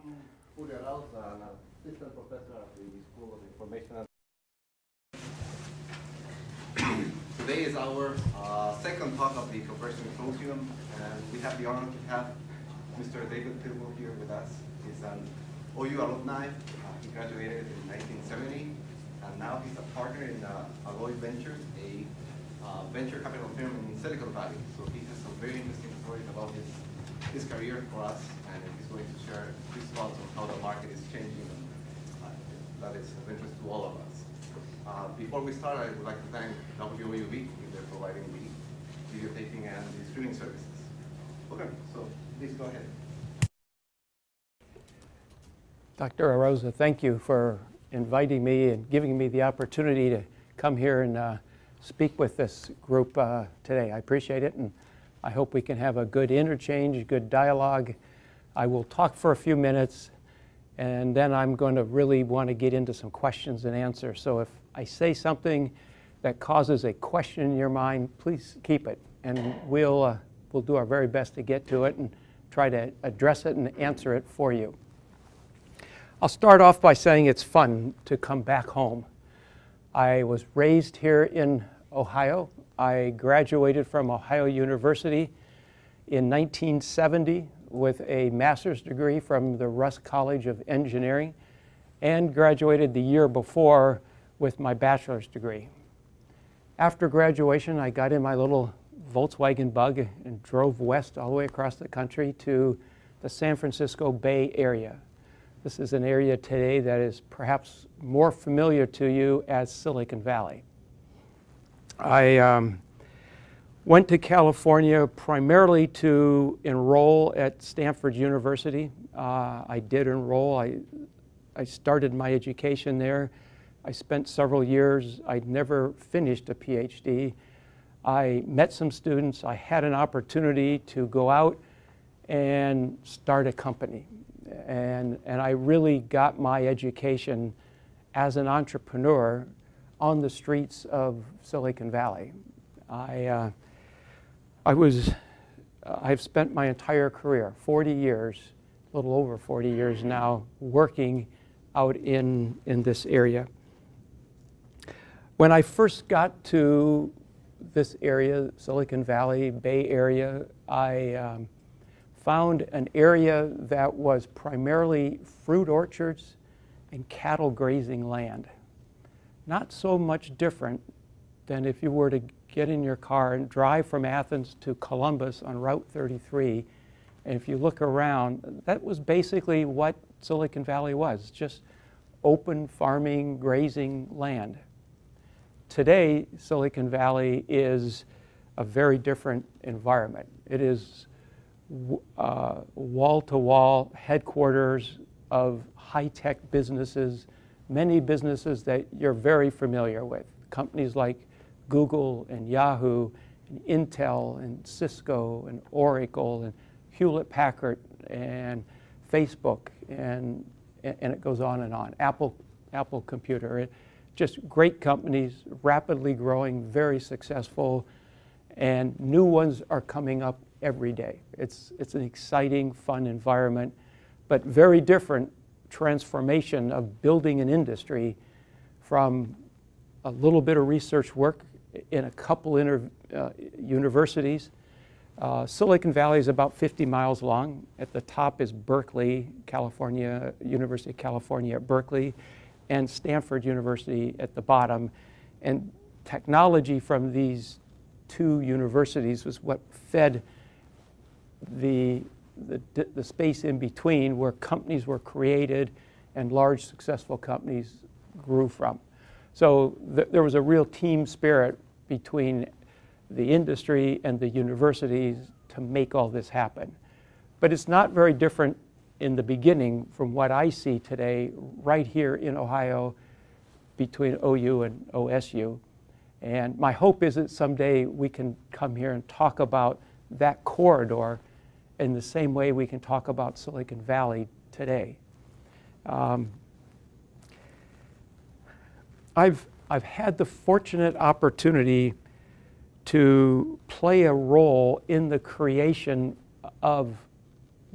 I'm an assistant professor at the School of Information. Today is our second talk of the CONVERGE Symposium, and we have the honor to have Mr. David Pidwell here with us. He's an OU alumni. He graduated in 1970, and now he's a partner in Alloy Ventures, a venture capital firm in Silicon Valley. So he has some very interesting stories about his career for us, and he's going to share his thoughts on how the market is changing, and that is of interest to all of us. Before we start, I would like to thank WOUV for providing the videotaping and the streaming services. Okay, so please go ahead. Dr. Arosa, thank you for inviting me and giving me the opportunity to come here and speak with this group today. I appreciate it, and I hope we can have a good interchange, good dialogue. I will talk for a few minutes, and then I'm going to really want to get into some questions and answers. So if I say something that causes a question in your mind, please keep it, and we'll do our very best to get to it and try to address it and answer it for you. I'll start off by saying it's fun to come back home. I was raised here in Ohio. I graduated from Ohio University in 1970 with a master's degree from the Russ College of Engineering, and graduated the year before with my bachelor's degree. After graduation, I got in my little Volkswagen Bug and drove west all the way across the country to the San Francisco Bay Area. This is an area today that is perhaps more familiar to you as Silicon Valley. I went to California primarily to enroll at Stanford University. I did enroll. I started my education there. I spent several years. I'd never finished a PhD. I met some students. I had an opportunity to go out and start a company. And I really got my education as an entrepreneur on the streets of Silicon Valley. I've spent my entire career, 40 years, a little over 40 years now, working out in this area. When I first got to this area, Silicon Valley, Bay Area, I found an area that was primarily fruit orchards and cattle grazing land. Not so much different than if you were to get in your car and drive from Athens to Columbus on Route 33. And if you look around, that was basically what Silicon Valley was, just open farming, grazing land. Today, Silicon Valley is a very different environment. It is wall-to-wall headquarters of high-tech businesses, many businesses that you're very familiar with. Companies like Google and Yahoo, and Intel and Cisco and Oracle and Hewlett-Packard and Facebook, and it goes on and on. Apple Computer. Just great companies, rapidly growing, very successful, and new ones are coming up every day. It's an exciting, fun environment, but very different transformation of building an industry from a little bit of research work in a couple universities. Silicon Valley is about 50 miles long. At the top is Berkeley, California, University of California at Berkeley, and Stanford University at the bottom. And technology from these two universities was what fed the space in between, where companies were created and large successful companies grew from. So there was a real team spirit between the industry and the universities to make all this happen. But it's not very different in the beginning from what I see today right here in Ohio between OU and OSU. And my hope is that someday we can come here and talk about that corridor in the same way we can talk about Silicon Valley today. I've had the fortunate opportunity to play a role in the creation of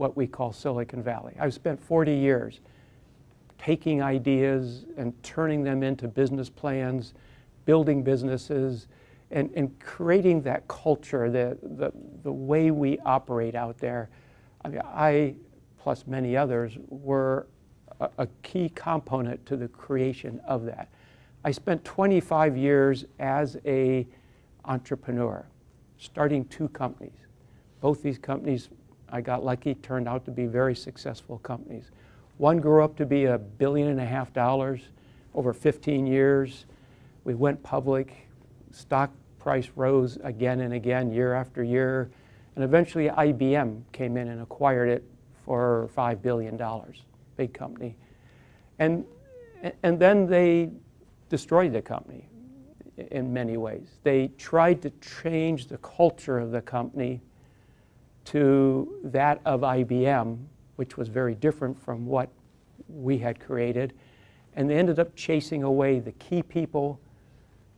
what we call Silicon Valley. I've spent 40 years taking ideas and turning them into business plans, building businesses, and creating that culture, the way we operate out there. I mean, I, plus many others, were a key component to the creation of that. I spent 25 years as an entrepreneur, starting 2 companies. Both these companies, I got lucky, turned out to be very successful companies. One grew up to be $1.5 billion over 15 years. We went public. Stock price rose again and again, year after year. And eventually IBM came in and acquired it for $5 billion, big company. And then they destroyed the company in many ways. They tried to change the culture of the company to that of IBM, which was very different from what we had created. And they ended up chasing away the key people.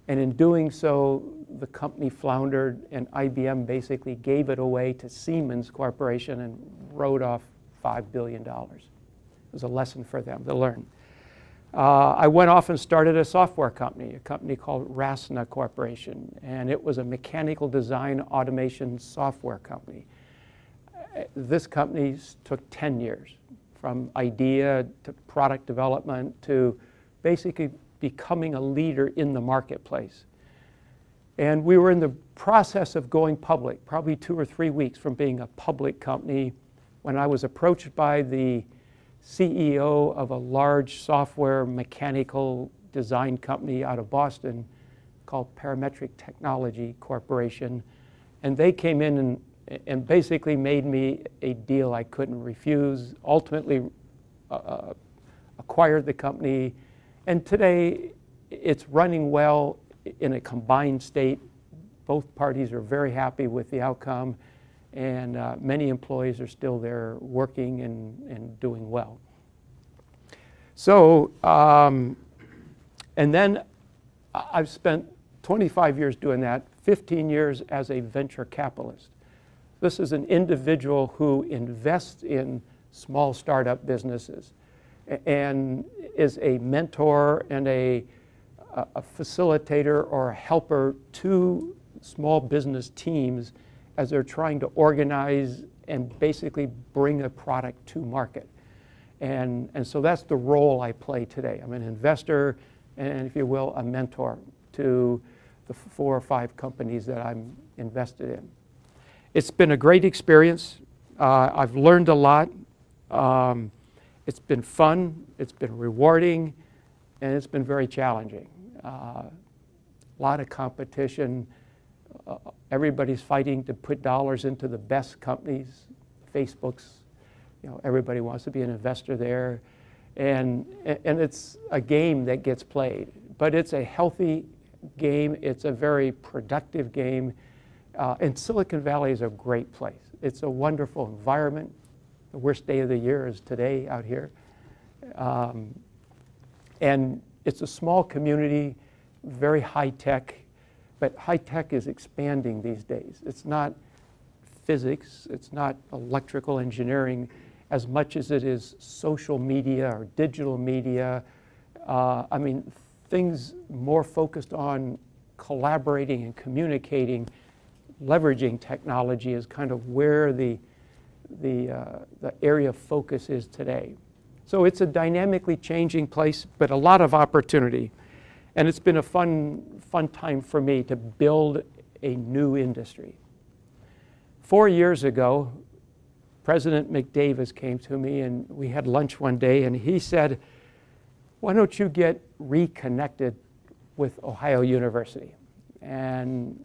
And in doing so, the company floundered, and IBM basically gave it away to Siemens Corporation and wrote off $5 billion. It was a lesson for them to learn. I went off and started a software company, a company called Rasna Corporation, and it was a mechanical design automation software company. This company took 10 years, from idea to product development to basically becoming a leader in the marketplace. And we were in the process of going public, probably 2 or 3 weeks from being a public company, when I was approached by the CEO of a large software mechanical design company out of Boston called Parametric Technology Corporation. And they came in and basically made me a deal I couldn't refuse, ultimately acquired the company. And today it's running well in a combined state. Both parties are very happy with the outcome, and many employees are still there working and doing well. So, and then I've spent 25 years doing that, 15 years as a venture capitalist. This is an individual who invests in small startup businesses and is a mentor and a facilitator or a helper to small business teams as they're trying to organize and basically bring a product to market. And so that's the role I play today. I'm an investor and, if you will, a mentor to the 4 or 5 companies that I'm invested in. It's been a great experience. I've learned a lot. It's been fun, it's been rewarding, and it's been very challenging. A lot of competition. Everybody's fighting to put dollars into the best companies. Facebook's, everybody wants to be an investor there. And it's a game that gets played. But it's a healthy game. It's a very productive game. And Silicon Valley is a great place. It's a wonderful environment. The worst day of the year is today out here. And it's a small community, very high tech, but high tech is expanding these days. It's not physics, it's not electrical engineering as much as it is social media or digital media. I mean, things more focused on collaborating and communicating, leveraging technology is kind of where the area of focus is today. So it's a dynamically changing place, but a lot of opportunity. And it's been a fun time for me to build a new industry. 4 years ago, President McDavis came to me and we had lunch one day and he said, why don't you get reconnected with Ohio University? And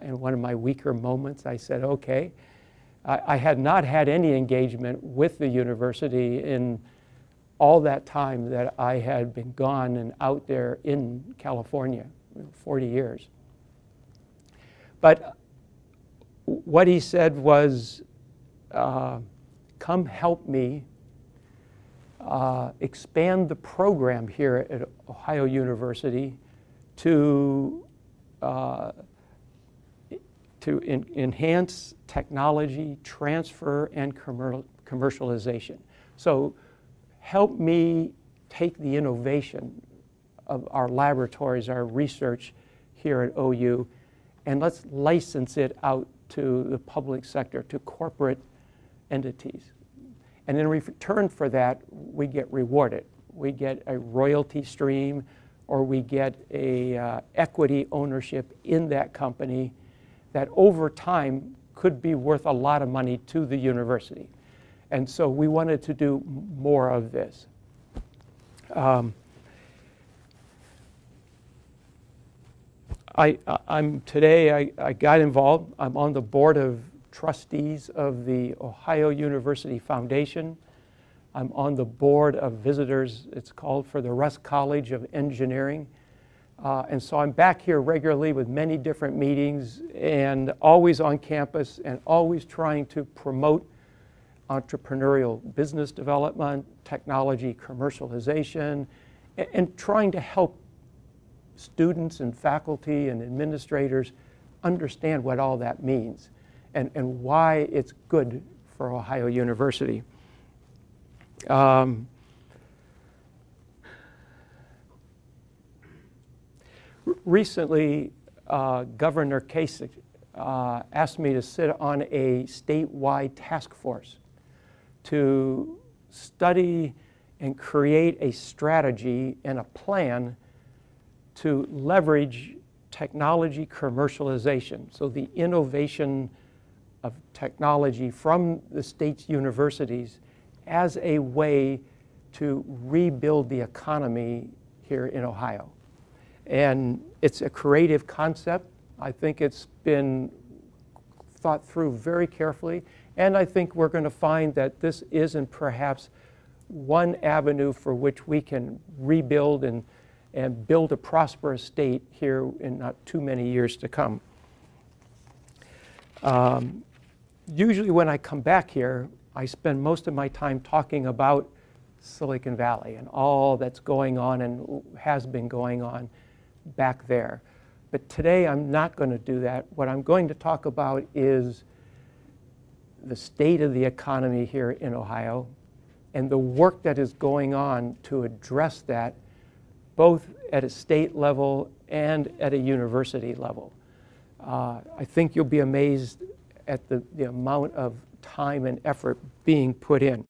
in one of my weaker moments, I said, okay. I had not had any engagement with the university in all that time that I had been gone and out there in California, 40 years. But what he said was, come help me expand the program here at Ohio University to to enhance technology, transfer, and commercialization. So help me take the innovation of our laboratories, our research here at OU, and let's license it out to the public sector, to corporate entities. And in return for that, we get rewarded. We get a royalty stream, or we get a equity ownership in that company that over time could be worth a lot of money to the university. And so we wanted to do more of this. Today I got involved. I'm on the board of trustees of the Ohio University Foundation. I'm on the board of visitors, it's called, for the Russ College of Engineering. And so I'm back here regularly with many different meetings and always on campus and always trying to promote entrepreneurial business development, technology commercialization, and trying to help students and faculty and administrators understand what all that means and why it's good for Ohio University. Recently, Governor Kasich asked me to sit on a statewide task force to study and create a strategy and a plan to leverage technology commercialization, so the innovation of technology from the state's universities as a way to rebuild the economy here in Ohio. And it's a creative concept. I think it's been thought through very carefully, and I think we're going to find that this isn't perhaps one avenue for which we can rebuild and build a prosperous state here in not too many years to come. Usually when I come back here, I spend most of my time talking about Silicon Valley and all that's going on and has been going on back there. But today I'm not going to do that. What I'm going to talk about is the state of the economy here in Ohio and the work that is going on to address that, both at a state level and at a university level. I think you'll be amazed at the amount of time and effort being put in.